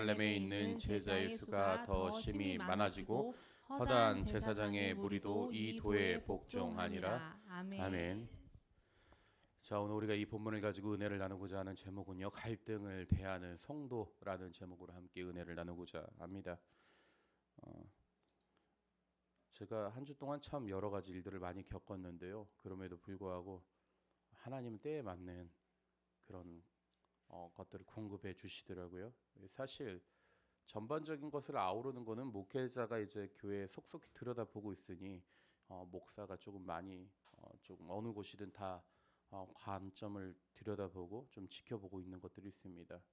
예루살렘에 있는 제자의 수가 더 심히 많아지고 허다한 제사장의 무리도 이 도에 복종하니라. 아멘. 자, 오늘 우리가 이 본문을 가지고 은혜를 나누고자 하는 제목은요, 갈등을 대하는 성도라는 제목으로 함께 은혜를 나누고자 합니다. 제가 한 주 동안 참 여러 가지 일들을 많이 겪었는데요. 그럼에도 불구하고 하나님은 때에 맞는 그런 것들을 공급해 주시더라고요. 사실 전반적인 것을 아우르는 거는 목회자가 이제 교회에 속속히 들여다보고 있으니 목사가 조금 많이 조금 어느 곳이든 다 관점을 들여다보고 좀 지켜보고 있는 것들이 있습니다.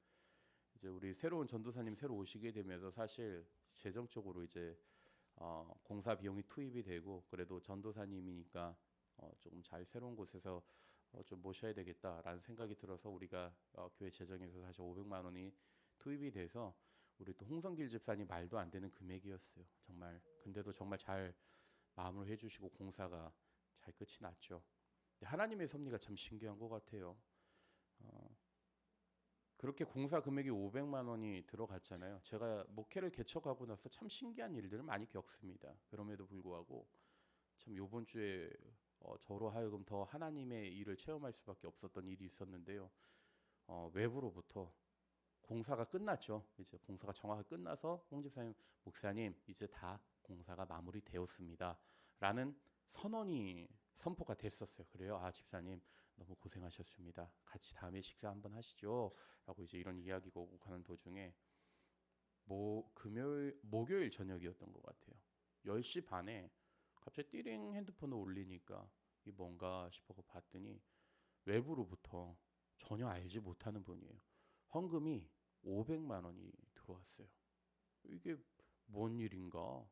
이제 우리 새로운 전도사님 새로 오시게 되면서 사실 재정적으로 이제 공사 비용이 투입이 되고 그래도 전도사님이니까 조금 잘 새로운 곳에서 좀 모셔야 되겠다라는 생각이 들어서 우리가 교회 재정에서 사실 500만 원이 투입이 돼서 우리 또 홍성길 집사님 말도 안 되는 금액이었어요. 정말 근데도 정말 잘 마음으로 해주시고 공사가 잘 끝이 났죠. 하나님의 섭리가 참 신기한 것 같아요. 그렇게 공사 금액이 500만 원이 들어갔잖아요. 제가 목회를 개척하고 나서 참 신기한 일들을 많이 겪습니다. 그럼에도 불구하고 참 이번 주에 저로 하여금 더 하나님의 일을 체험할 수밖에 없었던 일이 있었는데요. 외부로부터 공사가 끝났죠. 이제 공사가 정확하게 끝나서 홍 집사님, 목사님 이제 다 공사가 마무리되었습니다. 라는 선언이 선포가 됐었어요. 그래요. 아, 집사님 너무 고생하셨습니다. 같이 다음에 식사 한번 하시죠. 라고 이제 이런 이야기가 오고 가는 도중에 목요일 저녁이었던 것 같아요. 10시 반에 갑자기 띠링 핸드폰을 올리니까 이 뭔가 싶어 봤더니 외부로부터 전혀 알지 못하는 분이에요. 헌금이 500만 원이 들어왔어요. 이게 뭔 일인가?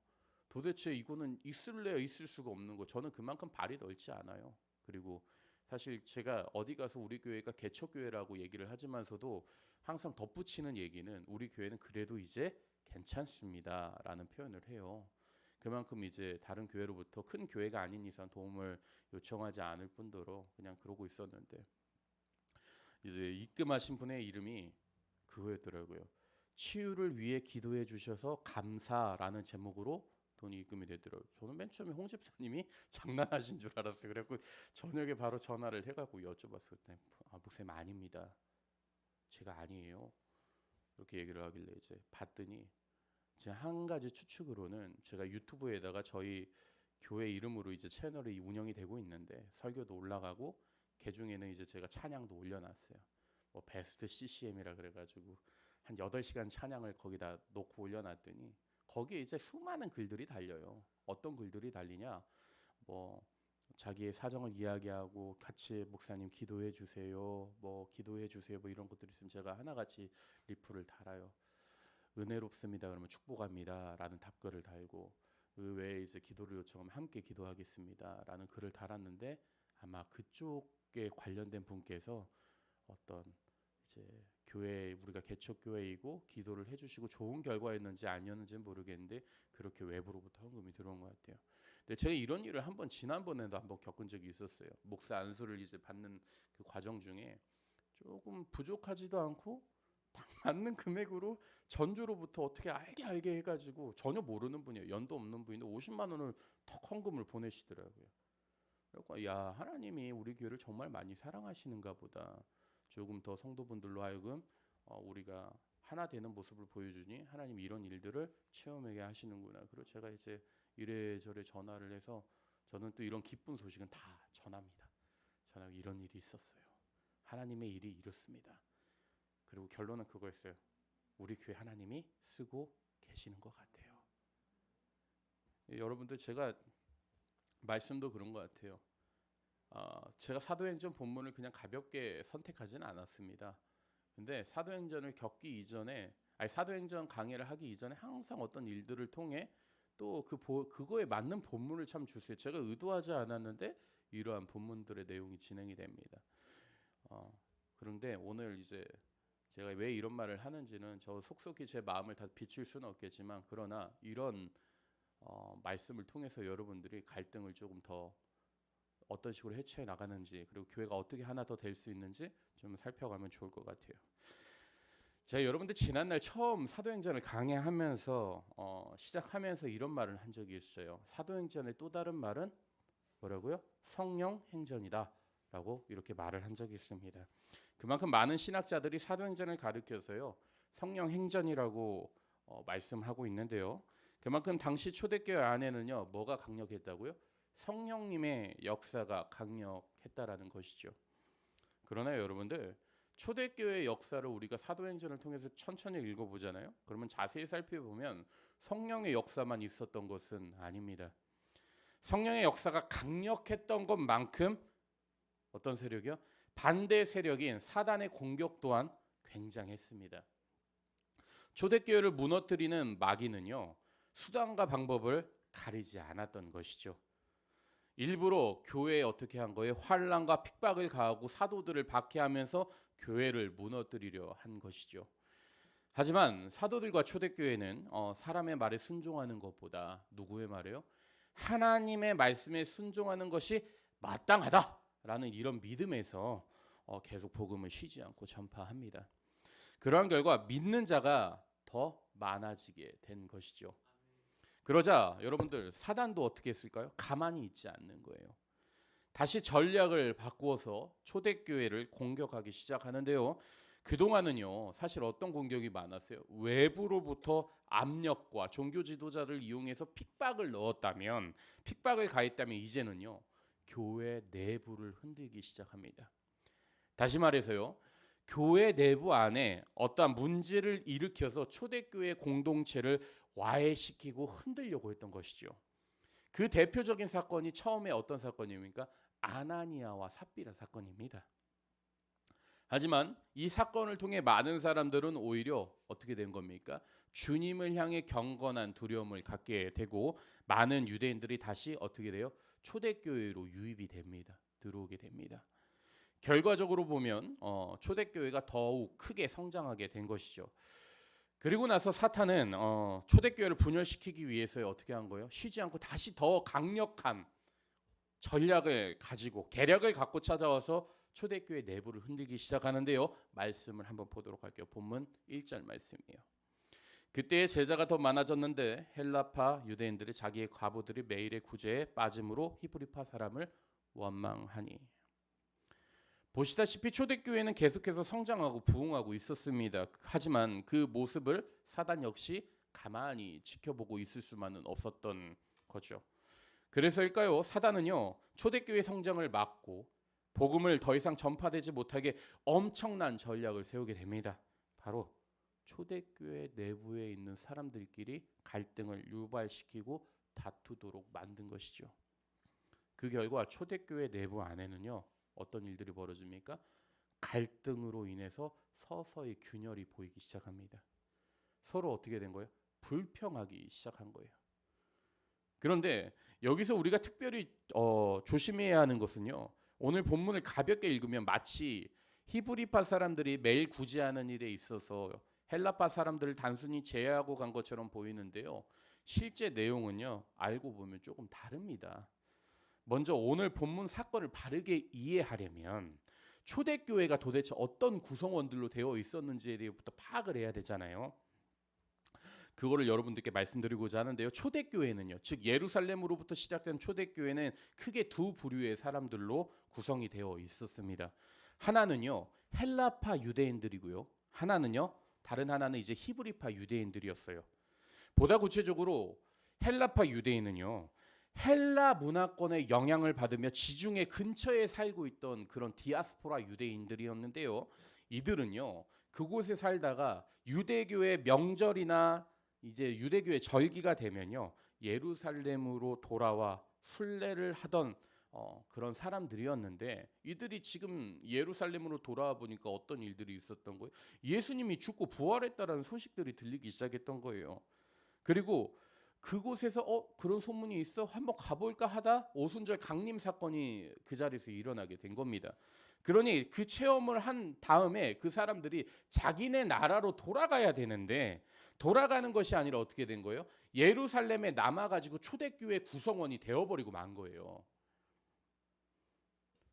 도대체 이거는 있을래야 있을 수가 없는 거. 저는 그만큼 발이 넓지 않아요. 그리고 사실 제가 어디 가서 우리 교회가 개척교회라고 얘기를 하지만서도 항상 덧붙이는 얘기는 우리 교회는 그래도 이제 괜찮습니다라는 표현을 해요. 그만큼 이제 다른 교회로부터 큰 교회가 아닌 이상 도움을 요청하지 않을 뿐더러 그냥 그러고 있었는데 이제 입금하신 분의 이름이 그거였더라고요. 치유를 위해 기도해 주셔서 감사라는 제목으로 돈이 입금이 되더라고요. 저는 맨 처음에 홍 집사님이 장난하신 줄 알았어요. 그래갖고 저녁에 바로 전화를 해갖고 여쭤봤어요. 목사님 아닙니다. 제가 아니에요. 이렇게 얘기를 하길래 이제 봤더니 제가 한 가지 추측으로는 제가 유튜브에다가 저희 교회 이름으로 이제 채널이 운영이 되고 있는데 설교도 올라가고 개중에는 이제 제가 찬양도 올려놨어요. 뭐 베스트 CCM이라 그래가지고 한 8시간 찬양을 거기다 놓고 올려놨더니 거기에 이제 수많은 글들이 달려요. 어떤 글들이 달리냐? 뭐 자기의 사정을 이야기하고 같이 목사님 기도해 주세요. 뭐 기도해 주세요. 뭐 이런 것들이 있으면 제가 하나같이 리플을 달아요. 은혜롭습니다. 그러면 축복합니다라는 답글을 달고 그 외에 이제 기도를 요청하면 함께 기도하겠습니다라는 글을 달았는데 아마 그쪽에 관련된 분께서 어떤 이제 교회 우리가 개척 교회이고 기도를 해주시고 좋은 결과였는지 아니었는지는 모르겠는데 그렇게 외부로부터 헌금이 들어온 것 같아요. 근데 제가 이런 일을 한번 지난번에도 한번 겪은 적이 있었어요. 목사 안수를 이제 받는 그 과정 중에 조금 부족하지도 않고 딱 맞는 금액으로 전주로부터 어떻게 알게 해가지고 전혀 모르는 분이에요. 연도 없는 분인데 50만 원을 턱 헌금을 보내시더라고요. 그래서 야 하나님이 우리 교회를 정말 많이 사랑하시는가 보다. 조금 더 성도분들로 하여금 우리가 하나 되는 모습을 보여주니 하나님 이런 일들을 체험하게 하시는구나. 그리고 제가 이제 이래저래 전화를 해서 저는 또 이런 기쁜 소식은 다 전합니다. 전하고 이런 일이 있었어요. 하나님의 일이 이렇습니다. 그리고 결론은 그거였어요. 우리 교회 하나님이 쓰고 계시는 것 같아요. 여러분들 제가 말씀도 그런 것 같아요. 제가 사도행전 본문을 그냥 가볍게 선택하지는 않았습니다. 근데 사도행전을 겪기 이전에 사도행전 강의를 하기 이전에 항상 어떤 일들을 통해 또 그거에 맞는 본문을 참 주세요. 제가 의도하지 않았는데 이러한 본문들의 내용이 진행이 됩니다. 그런데 오늘 이제 제가 왜 이런 말을 하는지는 저 속속히 제 마음을 다 비출 수는 없겠지만 그러나 이런 말씀을 통해서 여러분들이 갈등을 조금 더 어떤 식으로 해체해 나가는지 그리고 교회가 어떻게 하나 더 될 수 있는지 좀 살펴가면 좋을 것 같아요. 제가 여러분들 지난날 처음 사도행전을 강의하면서 시작하면서 이런 말을 한 적이 있어요. 사도행전의 또 다른 말은 뭐라고요? 성령 행전이다 라고 이렇게 말을 한 적이 있습니다. 그만큼 많은 신학자들이 사도행전을 가르쳐서요 성령 행전이라고 말씀하고 있는데요. 그만큼 당시 초대교회 안에는요 뭐가 강력했다고요? 성령님의 역사가 강력했다라는 것이죠. 그러나 여러분들 초대교회의 역사를 우리가 사도행전을 통해서 천천히 읽어보잖아요. 그러면 자세히 살펴보면 성령의 역사만 있었던 것은 아닙니다. 성령의 역사가 강력했던 것만큼 어떤 세력이요? 반대 세력인 사단의 공격 또한 굉장했습니다. 초대교회를 무너뜨리는 마귀는요 수단과 방법을 가리지 않았던 것이죠. 일부러 교회에 어떻게 한 거예요? 환난과 핍박을 가하고 사도들을 박해하면서 교회를 무너뜨리려 한 것이죠. 하지만 사도들과 초대교회는 사람의 말에 순종하는 것보다 누구의 말이에요? 하나님의 말씀에 순종하는 것이 마땅하다라는 이런 믿음에서 계속 복음을 쉬지 않고 전파합니다. 그러한 결과 믿는 자가 더 많아지게 된 것이죠. 그러자 여러분들 사단도 어떻게 했을까요? 가만히 있지 않는 거예요. 다시 전략을 바꾸어서 초대교회를 공격하기 시작하는데요. 그동안은요 사실 어떤 공격이 많았어요? 외부로부터 압력과 종교 지도자를 이용해서 핍박을 넣었다면, 핍박을 가했다면 이제는요 교회 내부를 흔들기 시작합니다. 다시 말해서요 교회 내부 안에 어떠한 문제를 일으켜서 초대교회 공동체를 와해시키고 흔들려고 했던 것이죠. 그 대표적인 사건이 처음에 어떤 사건입니까? 아나니아와 삽비라 사건입니다. 하지만 이 사건을 통해 많은 사람들은 오히려 어떻게 된 겁니까? 주님을 향해 경건한 두려움을 갖게 되고 많은 유대인들이 다시 어떻게 돼요? 초대교회로 유입이 됩니다. 들어오게 됩니다. 결과적으로 보면 초대교회가 더욱 크게 성장하게 된 것이죠. 그리고 나서 사탄은 초대교회를 분열시키기 위해서 어떻게 한 거예요? 쉬지 않고 다시 더 강력한 전략을 가지고 계략을 갖고 찾아와서 초대교회 내부를 흔들기 시작하는데요. 말씀을 한번 보도록 할게요. 본문 1절 말씀이에요. 그때 제자가 더 많아졌는데 헬라파 유대인들이 자기의 과부들이 매일의 구제에 빠짐으로 히브리파 사람을 원망하니. 보시다시피 초대교회는 계속해서 성장하고 부흥하고 있었습니다. 하지만 그 모습을 사단 역시 가만히 지켜보고 있을 수만은 없었던 거죠. 그래서일까요? 사단은요 초대교회 성장을 막고 복음을 더 이상 전파되지 못하게 엄청난 전략을 세우게 됩니다. 바로 초대교회 내부에 있는 사람들끼리 갈등을 유발시키고 다투도록 만든 것이죠. 그 결과 초대교회 내부 안에는요 어떤 일들이 벌어집니까? 갈등으로 인해서 서서히 균열이 보이기 시작합니다. 서로 어떻게 된 거예요? 불평하기 시작한 거예요. 그런데 여기서 우리가 특별히 조심해야 하는 것은요. 오늘 본문을 가볍게 읽으면 마치 히브리파 사람들이 매일 구제하는 일에 있어서 헬라파 사람들을 단순히 제외하고 간 것처럼 보이는데요. 실제 내용은요. 알고 보면 조금 다릅니다. 먼저 오늘 본문 사건을 바르게 이해하려면 초대교회가 도대체 어떤 구성원들로 되어 있었는지에 대해서부터 파악을 해야 되잖아요. 그거를 여러분들께 말씀드리고자 하는데요. 초대교회는요. 즉 예루살렘으로부터 시작된 초대교회는 크게 두 부류의 사람들로 구성이 되어 있었습니다. 하나는요. 헬라파 유대인들이고요. 다른 하나는 이제 히브리파 유대인들이었어요. 보다 구체적으로 헬라파 유대인은요. 헬라 문화권의 영향을 받으며 지중해 근처에 살고 있던 그런 디아스포라 유대인들이었는데요. 이들은요. 그곳에 살다가 유대교의 명절이나 이제 유대교의 절기가 되면요. 예루살렘으로 돌아와 순례를 하던 그런 사람들이었는데 이들이 지금 예루살렘으로 돌아와 보니까 어떤 일들이 있었던 거예요? 예수님이 죽고 부활했다라는 소식들이 들리기 시작했던 거예요. 그리고 그곳에서 그런 소문이 있어 한번 가볼까 하다 오순절 강림 사건이 그 자리에서 일어나게 된 겁니다. 그러니 그 체험을 한 다음에 그 사람들이 자기네 나라로 돌아가야 되는데 돌아가는 것이 아니라 어떻게 된 거예요? 예루살렘에 남아가지고 초대교회 구성원이 되어버리고 만 거예요.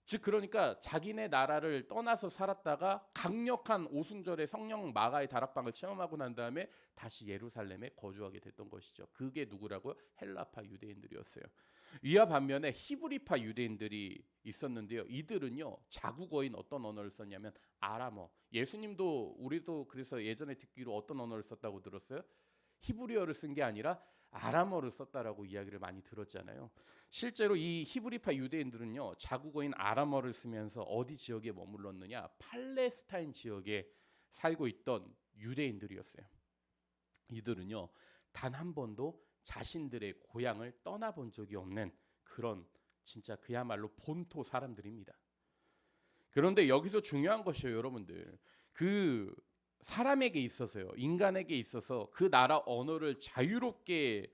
즉 그러니까 자기네 나라를 떠나서 살았다가 강력한 오순절에 성령 마가의 다락방을 체험하고 난 다음에 다시 예루살렘에 거주하게 됐던 것이죠. 그게 누구라고요? 헬라파 유대인들이었어요. 이와 반면에 히브리파 유대인들이 있었는데요. 이들은요 자국어인 어떤 언어를 썼냐면 아람어. 예수님도 우리도 그래서 예전에 듣기로 어떤 언어를 썼다고 들었어요? 히브리어를 쓴 게 아니라 아람어를 썼다라고 이야기를 많이 들었잖아요. 실제로 이 히브리파 유대인들은요 자국어인 아람어를 쓰면서 어디 지역에 머물렀느냐? 팔레스타인 지역에 살고 있던 유대인들이었어요. 이들은요 단 한 번도 자신들의 고향을 떠나본 적이 없는 그런 진짜 그야말로 본토 사람들입니다. 그런데 여기서 중요한 것이에요, 여러분들. 그 사람에게 있어서요, 인간에게 있어서 그 나라 언어를 자유롭게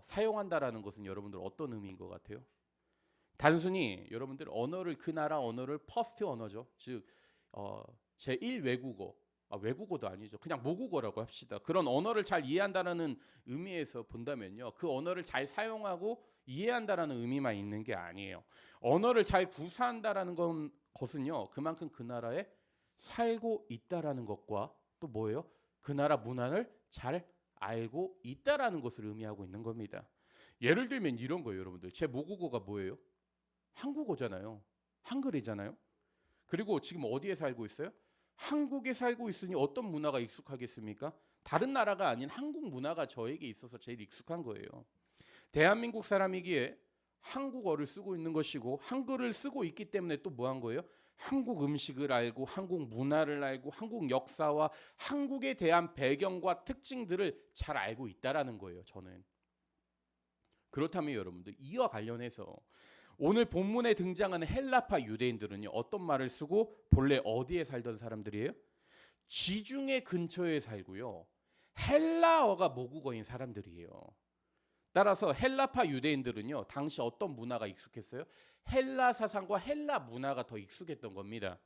사용한다라는 것은 여러분들 어떤 의미인 것 같아요? 단순히 여러분들 언어를 그 나라 언어를 퍼스트 언어죠. 즉 제1 외국어, 외국어도 아니죠. 그냥 모국어라고 합시다. 그런 언어를 잘 이해한다라는 의미에서 본다면요. 그 언어를 잘 사용하고 이해한다라는 의미만 있는 게 아니에요. 언어를 잘 구사한다라는 것은요. 그만큼 그 나라에 살고 있다라는 것과 또 뭐예요? 그 나라 문화를 잘 알고 있다라는 것을 의미하고 있는 겁니다. 예를 들면 이런 거예요, 여러분들. 제 모국어가 뭐예요? 한국어잖아요. 한글이잖아요. 그리고 지금 어디에 살고 있어요? 한국에 살고 있으니 어떤 문화가 익숙하겠습니까? 다른 나라가 아닌 한국 문화가 저에게 있어서 제일 익숙한 거예요. 대한민국 사람이기에 한국어를 쓰고 있는 것이고 한글을 쓰고 있기 때문에 또 뭐 한 거예요? 한국 음식을 알고 한국 문화를 알고 한국 역사와 한국에 대한 배경과 특징들을 잘 알고 있다라는 거예요, 저는. 그렇다면 여러분들 이와 관련해서 오늘 본문에 등장하는 헬라파 유대인들은요 어떤 말을 쓰고 본래 어디에 살던 사람들이에요? 지중해 근처에 살고요 헬라어가 모국어인 사람들이에요. 따라서 헬라파 유대인들은요 당시 어떤 문화가 익숙했어요? 헬라 사상과 헬라 문화가 더 익숙했던 겁니다.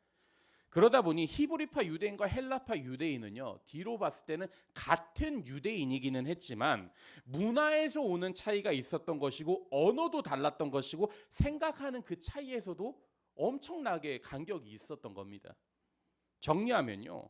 그러다 보니 히브리파 유대인과 헬라파 유대인은요 뒤로 봤을 때는 같은 유대인이기는 했지만 문화에서 오는 차이가 있었던 것이고 언어도 달랐던 것이고 생각하는 그 차이에서도 엄청나게 간격이 있었던 겁니다. 정리하면요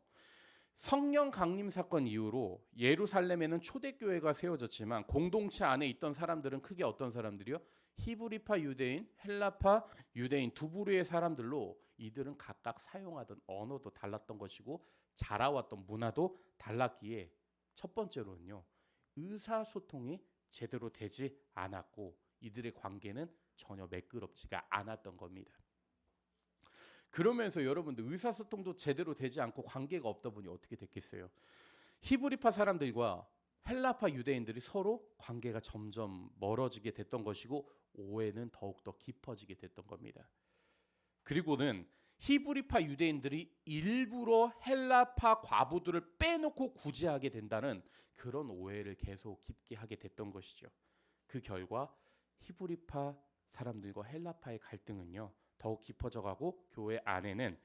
성령 강림 사건 이후로 예루살렘에는 초대교회가 세워졌지만 공동체 안에 있던 사람들은 크게 어떤 사람들이요? 히브리파 유대인, 헬라파 유대인 두 부류의 사람들로 이들은 각각 사용하던 언어도 달랐던 것이고 자라왔던 문화도 달랐기에 첫 번째로는요. 의사소통이 제대로 되지 않았고 이들의 관계는 전혀 매끄럽지가 않았던 겁니다. 그러면서 여러분들 의사소통도 제대로 되지 않고 관계가 없다 보니 어떻게 됐겠어요? 히브리파 사람들과 헬라파 유대인들이 서로 관계가 점점 멀어지게 됐던 것이고 오해는 더욱더 깊어지게 됐던 겁니다. 그리고는 히브리파 유대인들이 일부러 헬라파 과부들을 빼놓고 구제하게 된다는 그런 오해를 계속 깊게 하게 됐던 것이죠. 그 결과 히브리파 사람들과 헬라파의 갈등은요 더욱 깊어져가고 교회 안에는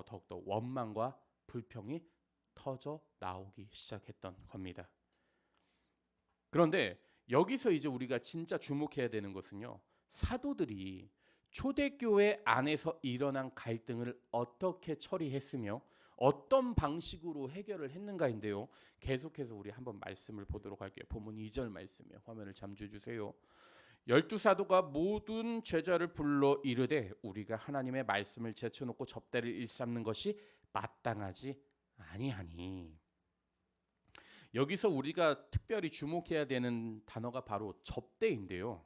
더욱더 원망과 불평이 터져 나오기 시작했던 겁니다. 그런데 여기서 이제 우리가 진짜 주목해야 되는 것은요. 사도들이 초대교회 안에서 일어난 갈등을 어떻게 처리했으며 어떤 방식으로 해결을 했는가인데요. 계속해서 우리 한번 말씀을 보도록 할게요. 본문 2절 말씀이에요. 화면을 잠시 주세요. 12사도가 모든 제자를 불러 이르되 우리가 하나님의 말씀을 제쳐놓고 접대를 일삼는 것이 마땅하지 아니하니. 여기서 우리가 특별히 주목해야 되는 단어가 바로 접대인데요.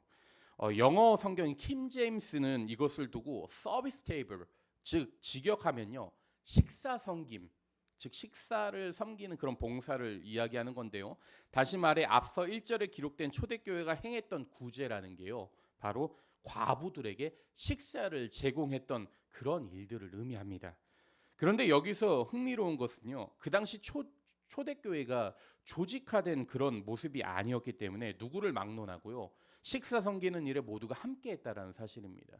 영어 성경인 킹 제임스는 이것을 두고 서비스 테이블, 즉 직역하면요 식사 섬김, 즉 식사를 섬기는 그런 봉사를 이야기하는 건데요. 다시 말해 앞서 1절에 기록된 초대교회가 행했던 구제라는 게요. 바로 과부들에게 식사를 제공했던 그런 일들을 의미합니다. 그런데 여기서 흥미로운 것은요. 그 당시 초대교회가 조직화된 그런 모습이 아니었기 때문에 누구를 막론하고요. 식사 섬기는 일에 모두가 함께했다라는 사실입니다.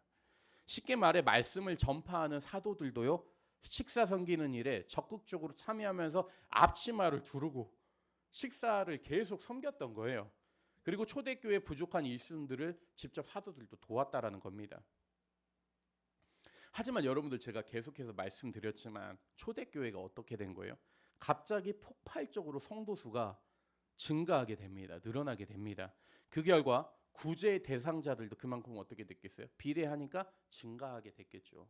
쉽게 말해 말씀을 전파하는 사도들도요. 식사 섬기는 일에 적극적으로 참여하면서 앞치마를 두르고 식사를 계속 섬겼던 거예요. 그리고 초대교회 부족한 일순들을 직접 사도들도 도왔다라는 겁니다. 하지만 여러분들 제가 계속해서 말씀드렸지만 초대교회가 어떻게 된 거예요? 갑자기 폭발적으로 성도 수가 증가하게 됩니다. 늘어나게 됩니다. 그 결과 구제 대상자들도 그만큼 어떻게 됐겠어요? 비례하니까 증가하게 됐겠죠.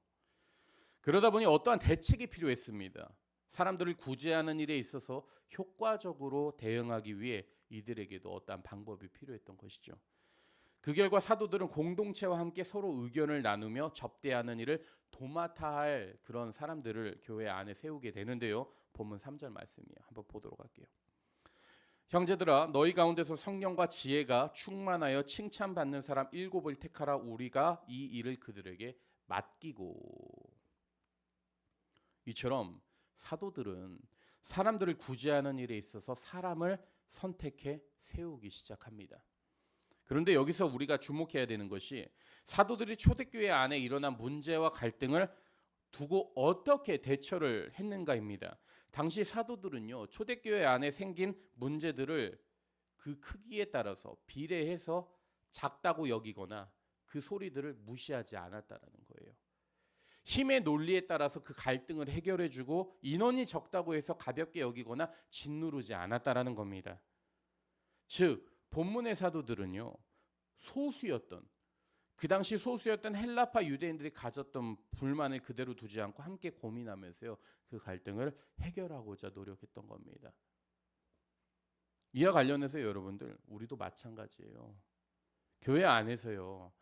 그러다 보니 어떠한 대책이 필요했습니다. 사람들을 구제하는 일에 있어서 효과적으로 대응하기 위해 이들에게도 어떠한 방법이 필요했던 것이죠. 그 결과 사도들은 공동체와 함께 서로 의견을 나누며 접대하는 일을 도맡아 할 그런 사람들을 교회 안에 세우게 되는데요. 본문 3절 말씀이에요. 한번 보도록 할게요. 형제들아 너희 가운데서 성령과 지혜가 충만하여 칭찬받는 사람 7을 택하라. 우리가 이 일을 그들에게 맡기고. 이처럼 사도들은 사람들을 구제하는 일에 있어서 사람을 선택해 세우기 시작합니다. 그런데 여기서 우리가 주목해야 되는 것이 사도들이 초대교회 안에 일어난 문제와 갈등을 두고 어떻게 대처를 했는가입니다. 당시 사도들은요, 초대교회 안에 생긴 문제들을 그 크기에 따라서 비례해서 작다고 여기거나 그 소리들을 무시하지 않았다라는 거예요. 힘의 논리에 따라서 그 갈등을 해결해주고 인원이 적다고 해서 가볍게 여기거나 짓누르지 않았다라는 겁니다. 즉 본문의 사도들은요, 소수였던 그 당시 소수였던 헬라파 유대인들이 가졌던 불만을 그대로 두지 않고 함께 고민하면서요, 그 갈등을 해결하고자 노력했던 겁니다. 이와 관련해서 여러분들 우리도 마찬가지예요. 교회 안에서요,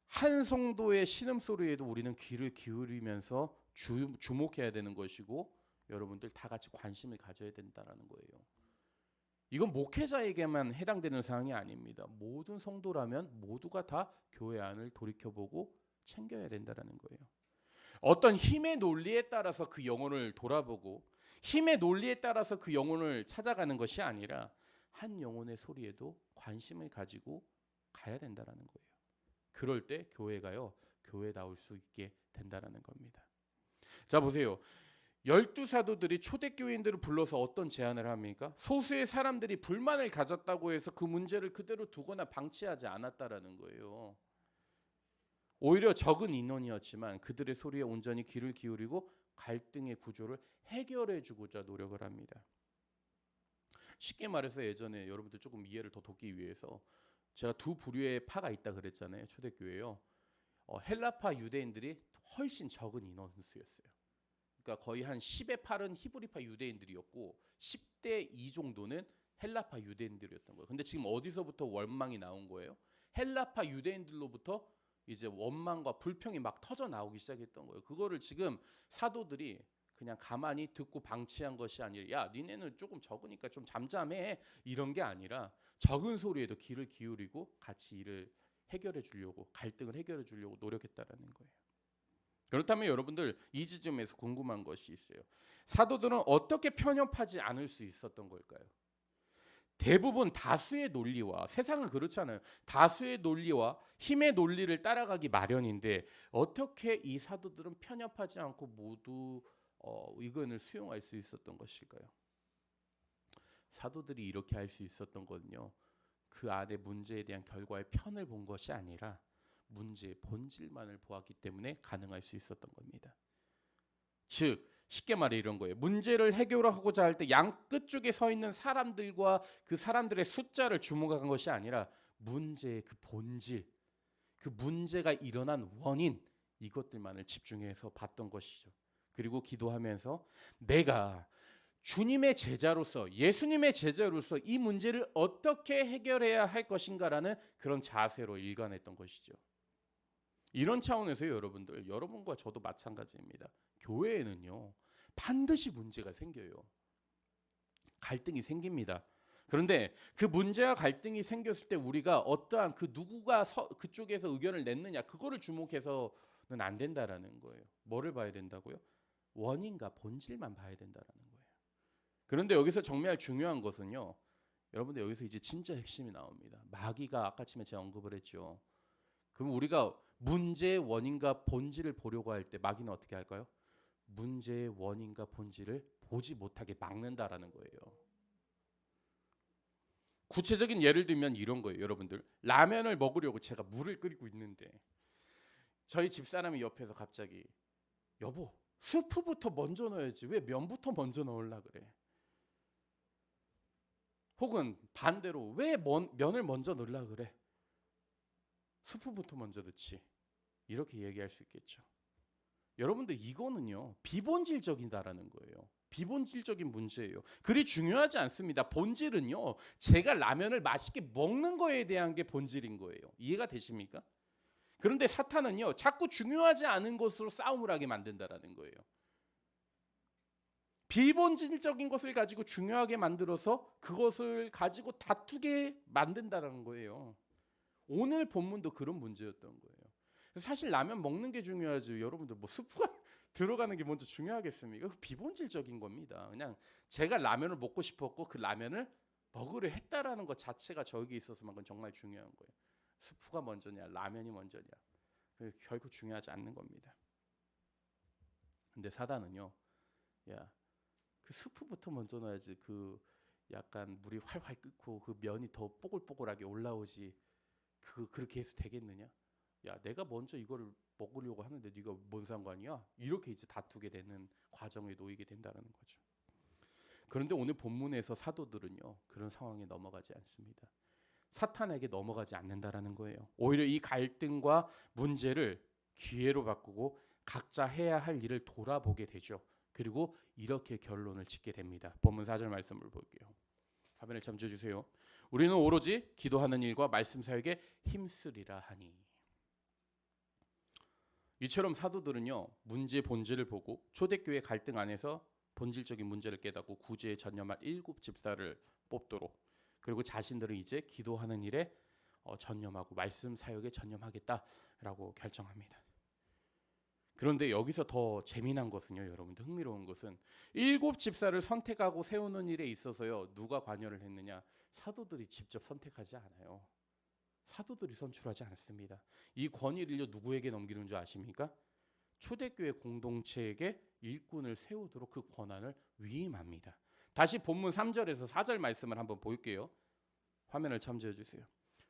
한 성도의 신음소리에도 우리는 귀를 기울이면서 주목해야 되는 것이고 여러분들 다 같이 관심을 가져야 된다는 거예요. 이건 목회자에게만 해당되는 사항이 아닙니다. 모든 성도라면 모두가 다 교회 안을 돌이켜보고 챙겨야 된다는 거예요. 어떤 힘의 논리에 따라서 그 영혼을 돌아보고 힘의 논리에 따라서 그 영혼을 찾아가는 것이 아니라 한 영혼의 소리에도 관심을 가지고 가야 된다는 거예요. 그럴 때 교회가요, 교회다울 수 있게 된다는 겁니다. 자 보세요. 12사도들이 초대교인들을 불러서 어떤 제안을 합니까? 소수의 사람들이 불만을 가졌다고 해서 그 문제를 그대로 두거나 방치하지 않았다라는 거예요. 오히려 적은 인원이었지만 그들의 소리에 온전히 귀를 기울이고 갈등의 구조를 해결해 주고자 노력을 합니다. 쉽게 말해서 예전에 여러분들 조금 이해를 더 돕기 위해서 제가 두 부류의 파가 있다 그랬잖아요. 초대교회요. 헬라파 유대인들이 훨씬 적은 인원수였어요. 그러니까 거의 한 10의 8은 히브리파 유대인들이었고 10대 2 정도는 헬라파 유대인들이었던 거예요. 근데 지금 어디서부터 원망이 나온 거예요? 헬라파 유대인들로부터 이제 원망과 불평이 막 터져 나오기 시작했던 거예요. 그거를 지금 사도들이 그냥 가만히 듣고 방치한 것이 아니라 야 니네는 조금 적으니까 좀 잠잠해 이런 게 아니라 적은 소리에도 귀를 기울이고 같이 일을 해결해 주려고 갈등을 해결해 주려고 노력했다라는 거예요. 그렇다면 여러분들 이 지점에서 궁금한 것이 있어요. 사도들은 어떻게 편협하지 않을 수 있었던 걸까요? 대부분 다수의 논리와 세상은 그렇잖아요. 다수의 논리와 힘의 논리를 따라가기 마련인데 어떻게 이 사도들은 편협하지 않고 모두 의견을 수용할 수 있었던 것일까요? 사도들이 이렇게 할 수 있었던 거는요. 그 안에 문제에 대한 결과의 편을 본 것이 아니라 문제의 본질만을 보았기 때문에 가능할 수 있었던 겁니다. 즉 쉽게 말해 이런 거예요. 문제를 해결하고자 할 때 양 끝쪽에 서 있는 사람들과 그 사람들의 숫자를 주목한 것이 아니라 문제의 그 본질, 그 문제가 일어난 원인 이것들만을 집중해서 봤던 것이죠. 그리고 기도하면서 내가 주님의 제자로서 예수님의 제자로서 이 문제를 어떻게 해결해야 할 것인가라는 그런 자세로 일관했던 것이죠. 이런 차원에서 여러분들, 여러분과 저도 마찬가지입니다. 교회에는요 반드시 문제가 생겨요. 갈등이 생깁니다. 그런데 그 문제와 갈등이 생겼을 때 우리가 어떠한 그 누구가 그쪽에서 의견을 냈느냐 그거를 주목해서는 안 된다라는 거예요. 뭐를 봐야 된다고요? 원인과 본질만 봐야 된다라는 거예요. 그런데 여기서 정말 중요한 것은요. 여러분들 여기서 이제 진짜 핵심이 나옵니다. 마귀가 아까 처음에 제가 언급을 했죠. 그럼 우리가 문제의 원인과 본질을 보려고 할 때 마귀는 어떻게 할까요? 문제의 원인과 본질을 보지 못하게 막는다라는 거예요. 구체적인 예를 들면 이런 거예요. 여러분들 라면을 먹으려고 제가 물을 끓이고 있는데 저희 집사람이 옆에서 갑자기 여보, 스프부터 먼저 넣어야지. 왜 면부터 먼저 넣으려 그래? 혹은 반대로 왜 면을 먼저 넣으려 그래? 스프부터 먼저 넣지. 이렇게 얘기할 수 있겠죠. 여러분들 이거는요, 비본질적이다라는 거예요. 비본질적인 문제예요. 그리 중요하지 않습니다. 본질은요, 제가 라면을 맛있게 먹는 거에 대한 게 본질인 거예요. 이해가 되십니까? 그런데 사탄은요, 자꾸 중요하지 않은 것으로 싸움을 하게 만든다라는 거예요. 비본질적인 것을 가지고 중요하게 만들어서 그것을 가지고 다투게 만든다라는 거예요. 오늘 본문도 그런 문제였던 거예요. 사실 라면 먹는 게 중요하지, 여러분들 뭐 스프가 들어가는 게 먼저 중요하겠습니까? 비본질적인 겁니다. 그냥 제가 라면을 먹고 싶었고 그 라면을 먹으려 했다라는 것 자체가 저에게 있어서만큼 정말 중요한 거예요. 스프가 먼저냐 라면이 먼저냐, 결국 중요하지 않는 겁니다. 근데 사단은요, 야, 그 스프부터 먼저 넣어야지. 그 약간 물이 활활 끓고 그 면이 더 뽀글뽀글하게 올라오지. 그렇게 해서 되겠느냐? 야, 내가 먼저 이거를 먹으려고 하는데 네가 뭔 상관이야? 이렇게 이제 다투게 되는 과정에 놓이게 된다는 거죠. 그런데 오늘 본문에서 사도들은요, 그런 상황에 넘어가지 않습니다. 사탄에게 넘어가지 않는다라는 거예요. 오히려 이 갈등과 문제를 기회로 바꾸고 각자 해야 할 일을 돌아보게 되죠. 그리고 이렇게 결론을 짓게 됩니다. 본문 4절 말씀을 볼게요. 화면을 잠궈 주세요. 우리는 오로지 기도하는 일과 말씀 사역에 힘쓰리라 하니. 이처럼 사도들은요, 문제의 본질을 보고 초대교회 갈등 안에서 본질적인 문제를 깨닫고 구제에 전념할 7 집사를 뽑도록, 그리고 자신들은 이제 기도하는 일에 전념하고 말씀 사역에 전념하겠다라고 결정합니다. 그런데 여기서 더 재미난 것은요, 여러분들 흥미로운 것은 7 집사를 선택하고 세우는 일에 있어서요, 누가 관여를 했느냐? 사도들이 직접 선택하지 않아요. 사도들이 선출하지 않습니다. 이 권위를요, 누구에게 넘기는 줄 아십니까? 초대교회 공동체에게 일꾼을 세우도록 그 권한을 위임합니다. 다시 본문 3절에서 4절 말씀을 한번 볼게요. 화면을 참조해 주세요.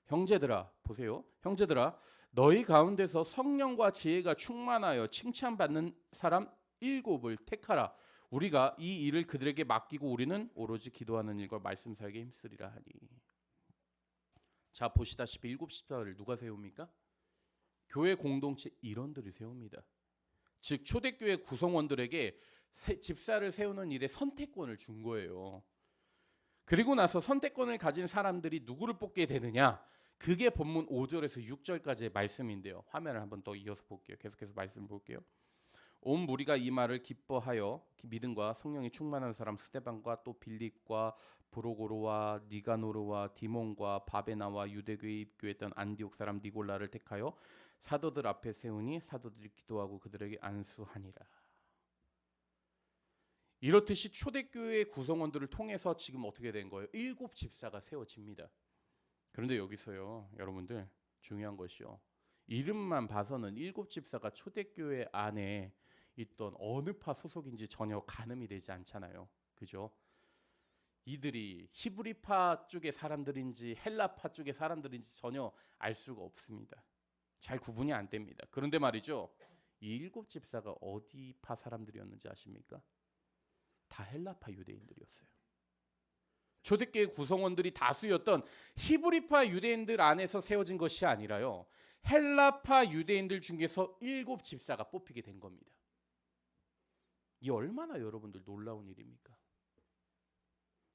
형제들아, 보세요. 형제들아, 너희 가운데서 성령과 지혜가 충만하여 칭찬받는 사람 7을 택하라. 우리가 이 일을 그들에게 맡기고 우리는 오로지 기도하는 일과 말씀 사역에 힘쓰리라 하니. 자, 보시다시피 7 집사를 누가 세웁니까? 교회 공동체 일원들이 세웁니다. 즉 초대교회 구성원들에게 집사를 세우는 일에 선택권을 준 거예요. 그리고 나서 선택권을 가진 사람들이 누구를 뽑게 되느냐? 그게 본문 5절에서 6절까지의 말씀인데요. 화면을 한번 더 이어서 볼게요. 계속해서 말씀 볼게요. 온 무리가 이 말을 기뻐하여 믿음과 성령이 충만한 사람 스데반과 또 빌립과 브로고로와 니가노르와 디몬과 바베나와 유대교에 입교했던 안디옥 사람 니골라를 택하여 사도들 앞에 세우니 사도들이 기도하고 그들에게 안수하니라. 이렇듯이 초대교회 구성원들을 통해서 지금 어떻게 된 거예요? 7 집사가 세워집니다. 그런데 여기서요, 여러분들 중요한 것이요, 이름만 봐서는 7 집사가 초대교회 안에 있던 어느 파 소속인지 전혀 가늠이 되지 않잖아요. 그죠? 이들이 히브리파 쪽의 사람들인지 헬라파 쪽의 사람들인지 전혀 알 수가 없습니다. 잘 구분이 안 됩니다. 그런데 말이죠, 이 7 집사가 어디 파 사람들이었는지 아십니까? 다 헬라파 유대인들이었어요. 초대교회 구성원들이 다수였던 히브리파 유대인들 안에서 세워진 것이 아니라요, 헬라파 유대인들 중에서 7 집사가 뽑히게 된 겁니다. 이 얼마나 여러분들 놀라운 일입니까?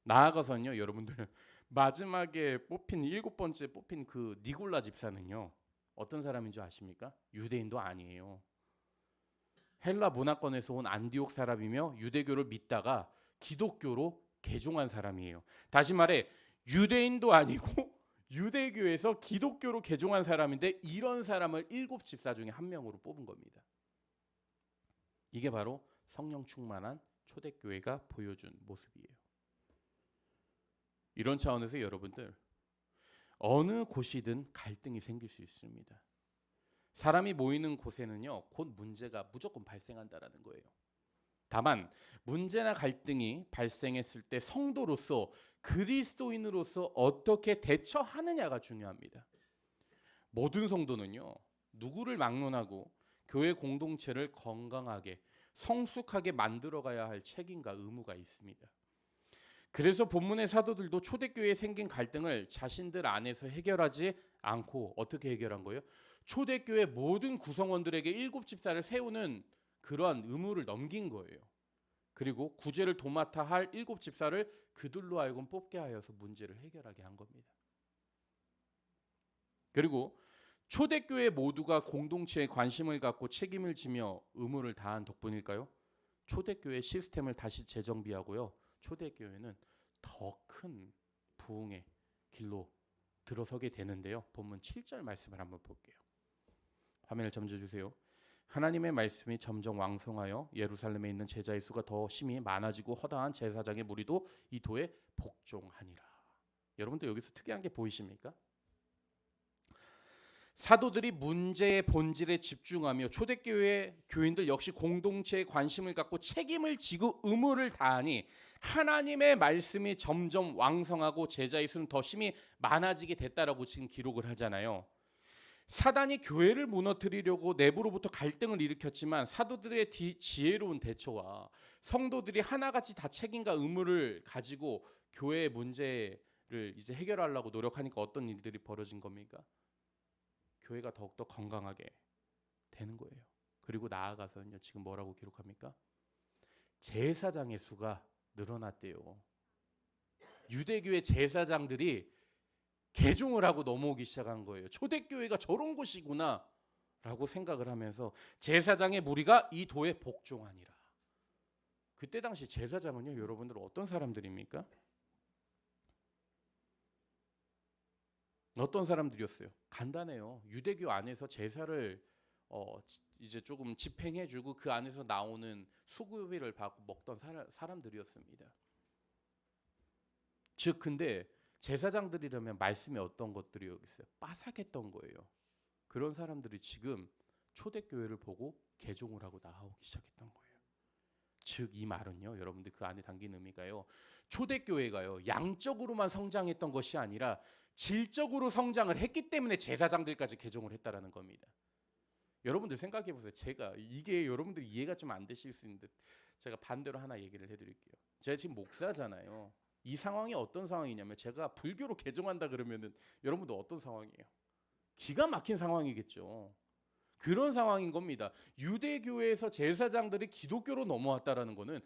나아가서는요, 여러분들 마지막에 뽑힌 7번째 뽑힌 그 니골라 집사는요, 어떤 사람인 줄 아십니까? 유대인도 아니에요. 헬라 문화권에서 온 안디옥 사람이며 유대교를 믿다가 기독교로 개종한 사람이에요. 다시 말해 유대인도 아니고 유대교에서 기독교로 개종한 사람인데 이런 사람을 7 집사 중에 한 명으로 뽑은 겁니다. 이게 바로 성령 충만한 초대교회가 보여준 모습이에요. 이런 차원에서 여러분들 어느 곳이든 갈등이 생길 수 있습니다. 사람이 모이는 곳에는요, 곧 문제가 무조건 발생한다라는 거예요. 다만 문제나 갈등이 발생했을 때 성도로서 그리스도인으로서 어떻게 대처하느냐가 중요합니다. 모든 성도는요, 누구를 막론하고 교회 공동체를 건강하게 성숙하게 만들어가야 할 책임과 의무가 있습니다. 그래서 본문의 사도들도 초대교회에 생긴 갈등을 자신들 안에서 해결하지 않고 어떻게 해결한 거예요? 초대교회 모든 구성원들에게 일곱 집사를 세우는 그러한 의무를 넘긴 거예요. 그리고 구제를 도맡아 할 일곱 집사를 그들로 하여금 뽑게 하여서 문제를 해결하게 한 겁니다. 그리고 초대교회 모두가 공동체에 관심을 갖고 책임을 지며 의무를 다한 덕분일까요? 초대교회 시스템을 다시 재정비하고요. 초대교회는 더 큰 부흥의 길로 들어서게 되는데요. 본문 7절 말씀을 한번 볼게요. 화면을 점져주세요. 하나님의 말씀이 점점 왕성하여 예루살렘에 있는 제자의 수가 더 심히 많아지고 허다한 제사장의 무리도 이 도에 복종하니라. 여러분들 여기서 특이한 게 보이십니까? 사도들이 문제의 본질에 집중하며 초대교회 교인들 역시 공동체에 관심을 갖고 책임을 지고 의무를 다하니 하나님의 말씀이 점점 왕성하고 제자의 수는 더 심히 많아지게 됐다라고 지금 기록을 하잖아요. 사단이 교회를 무너뜨리려고 내부로부터 갈등을 일으켰지만 사도들의 지혜로운 대처와 성도들이 하나같이 다 책임과 의무를 가지고 교회의 문제를 이제 해결하려고 노력하니까 어떤 일들이 벌어진 겁니까? 교회가 더욱더 건강하게 되는 거예요. 그리고 나아가서는요, 지금 뭐라고 기록합니까? 제사장의 수가 늘어났대요. 유대교회 제사장들이 개종을 하고 넘어오기 시작한 거예요. 초대교회가 저런 곳이구나 라고 생각을 하면서 제사장의 무리가 이 도에 복종하니라. 그때 당시 제사장은요, 여러분들 어떤 사람들입니까? 어떤 사람들이었어요? 간단해요. 유대교 안에서 제사를 이제 조금 집행해주고 그 안에서 나오는 수고비를 받고 먹던 사람들이었습니다. 즉 근데 제사장들이라면 말씀에 어떤 것들이 여기 있어요? 빠삭했던 거예요. 그런 사람들이 지금 초대교회를 보고 개종을 하고 나오기 시작했던 거예요. 즉 이 말은요, 여러분들 그 안에 담긴 의미가요, 초대교회가요 양적으로만 성장했던 것이 아니라 질적으로 성장을 했기 때문에 제사장들까지 개종을 했다라는 겁니다. 여러분들 생각해 보세요. 제가 이게 여러분들 이해가 좀 안 되실 수 있는데 제가 반대로 하나 얘기를 해드릴게요. 제가 지금 목사잖아요. 이 상황이 어떤 상황이냐면 제가 불교로 개종한다 그러면은 여러분들 어떤 상황이에요? 기가 막힌 상황이겠죠. 그런 상황인 겁니다. 유대교회에서 제사장들이 기독교로 넘어왔다라는 거는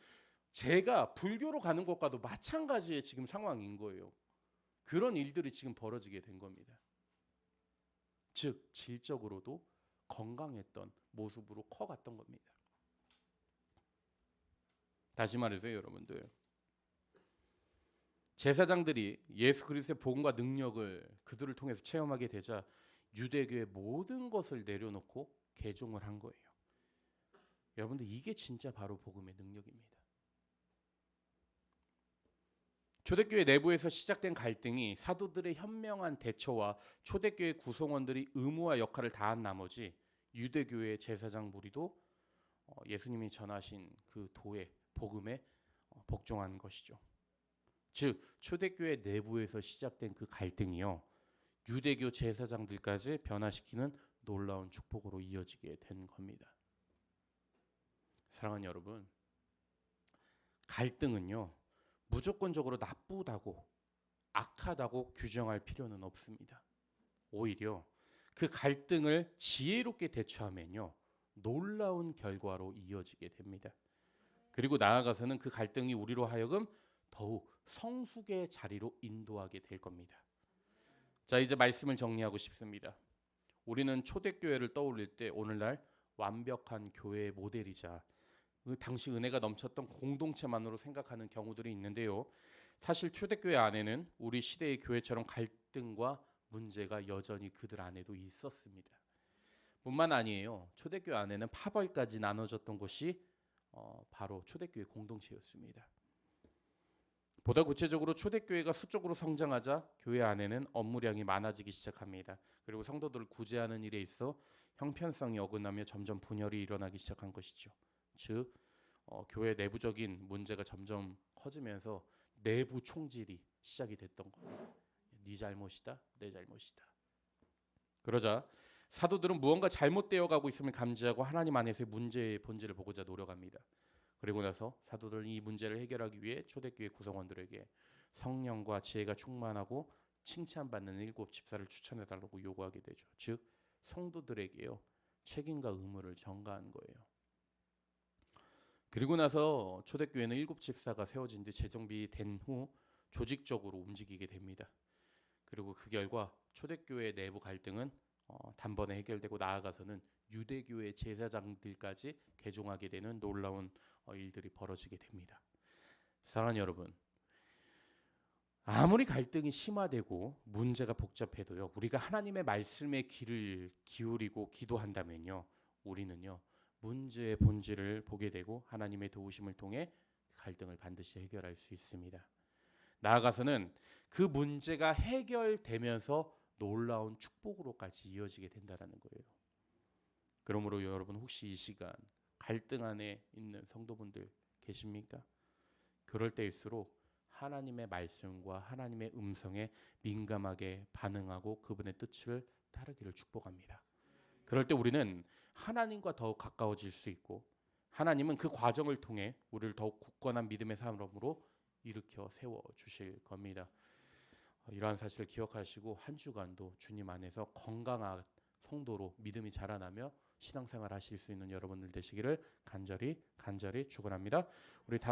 제가 불교로 가는 것과도 마찬가지의 지금 상황인 거예요. 그런 일들이 지금 벌어지게 된 겁니다. 즉 질적으로도 건강했던 모습으로 커갔던 겁니다. 다시 말해서 여러분들, 제사장들이 예수 그리스도의 복음과 능력을 그들을 통해서 체험하게 되자 유대교의 모든 것을 내려놓고 개종을 한 거예요. 여러분들 이게 진짜 바로 복음의 능력입니다. 초대교회 내부에서 시작된 갈등이 사도들의 현명한 대처와 초대교회 구성원들이 의무와 역할을 다한 나머지 유대교회 제사장 무리도 예수님이 전하신 그 도의 복음에 복종한 것이죠. 즉 초대교회 내부에서 시작된 그 갈등이요, 유대교 제사장들까지 변화시키는 놀라운 축복으로 이어지게 된 겁니다. 사랑하는 여러분, 갈등은요 무조건적으로 나쁘다고 악하다고 규정할 필요는 없습니다. 오히려 그 갈등을 지혜롭게 대처하면요 놀라운 결과로 이어지게 됩니다. 그리고 나아가서는 그 갈등이 우리로 하여금 더욱 성숙의 자리로 인도하게 될 겁니다. 자, 이제 말씀을 정리하고 싶습니다. 우리는 초대교회를 떠올릴 때 오늘날 완벽한 교회의 모델이자 그 당시 은혜가 넘쳤던 공동체만으로 생각하는 경우들이 있는데요. 사실 초대교회 안에는 우리 시대의 교회처럼 갈등과 문제가 여전히 그들 안에도 있었습니다. 뿐만 아니에요. 초대교회 안에는 파벌까지 나눠졌던 것이 바로 초대교회 공동체였습니다. 보다 구체적으로 초대교회가 수적으로 성장하자 교회 안에는 업무량이 많아지기 시작합니다. 그리고 성도들을 구제하는 일에 있어 형편성이 어긋나며 점점 분열이 일어나기 시작한 것이죠. 즉 교회 내부적인 문제가 점점 커지면서 내부 총질이 시작이 됐던 거예요. 네 잘못이다, 내 잘못이다. 그러자 사도들은 무언가 잘못되어 가고 있음을 감지하고 하나님 안에서의 문제의 본질을 보고자 노력합니다. 그리고 나서 사도들은 이 문제를 해결하기 위해 초대교회 구성원들에게 성령과 지혜가 충만하고 칭찬받는 7집사를 추천해달라고 요구하게 되죠. 즉 성도들에게요 책임과 의무를 전가한 거예요. 그리고 나서 초대교회는 7집사가 세워진 뒤 재정비된 후 조직적으로 움직이게 됩니다. 그리고 그 결과 초대교회 내부 갈등은 단번에 해결되고 나아가서는 유대교회 제사장들까지 개종하게 되는 놀라운 일들이 벌어지게 됩니다. 사랑하는 여러분, 아무리 갈등이 심화되고 문제가 복잡해도요, 우리가 하나님의 말씀에 귀를 기울이고 기도한다면요, 우리는요 문제의 본질을 보게 되고 하나님의 도우심을 통해 갈등을 반드시 해결할 수 있습니다. 나아가서는 그 문제가 해결되면서 놀라운 축복으로까지 이어지게 된다는 거예요. 그러므로 여러분 혹시 이 시간 갈등 안에 있는 성도분들 계십니까? 그럴 때일수록 하나님의 말씀과 하나님의 음성에 민감하게 반응하고 그분의 뜻을 따르기를 축복합니다. 그럴 때 우리는 하나님과 더욱 가까워질 수 있고 하나님은 그 과정을 통해 우리를 더욱 굳건한 믿음의 사람으로 일으켜 세워 주실 겁니다. 이러한 사실을 기억하시고 한 주간도 주님 안에서 건강한 성도로 믿음이 자라나며 신앙생활 하실 수 있는 여러분들 되시기를 간절히 축원합니다. 우리 다